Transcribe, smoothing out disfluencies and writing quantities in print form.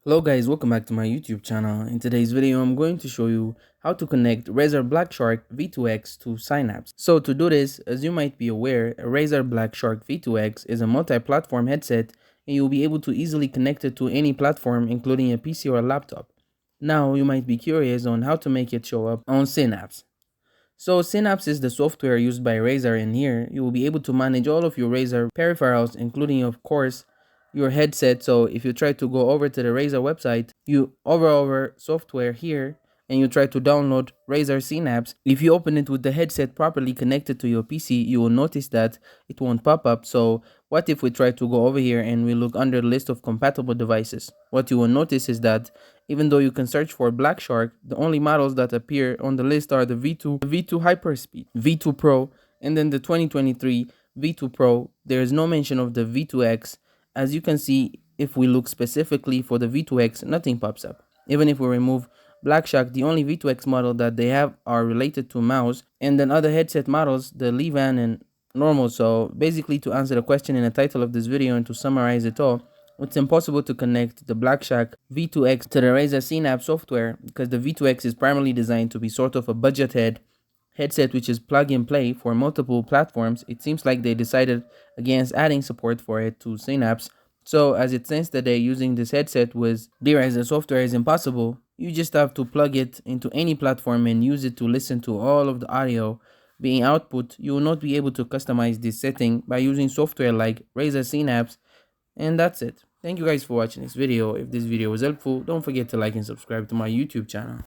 Hello guys, welcome back to my YouTube channel. In today's video, I'm going to show you how to connect Razer Blackshark V2 X to Synapse. So to do this, as you might be aware, a Razer Blackshark V2 X is a multi-platform headset and you'll be able to easily connect it to any platform including a PC or a laptop. Now you might be curious on how to make it show up on Synapse. So Synapse is the software used by Razer, and here you will be able to manage all of your Razer peripherals, including of course your headset. So if you try to go over to the Razer website, you hover over software here and you try to download Razer Synapse. If you open it with the headset properly connected to your PC, you will notice that it won't pop up. So what if we try to go over here and we look under the list of compatible devices? What you will notice is that even though you can search for Blackshark, the only models that appear on the list are the V2, V2 Hyperspeed, V2 Pro, and then the 2023 V2 Pro. There is no mention of the V2 X. As you can see, if we look specifically for the V2 X, nothing pops up. Even if we remove Blackshark, the only V2 X model that they have are related to mouse, and then other headset models, the Levan and normal. So basically, to answer the question in the title of this video and to summarize it all, it's impossible to connect the Blackshark V2X to the Razer Synapse software because the V2X is primarily designed to be sort of a budget headset which is plug and play for multiple platforms. It seems like they decided against adding support for it to Synapse. So as it stands today, using this headset with the Razer software is impossible. You just have to plug it into any platform and use it to listen to all of the audio being output. You will not be able to customize this setting by using software like Razer Synapse. And that's it. Thank you guys for watching this video. If this video was helpful, don't forget to like and subscribe to my YouTube channel.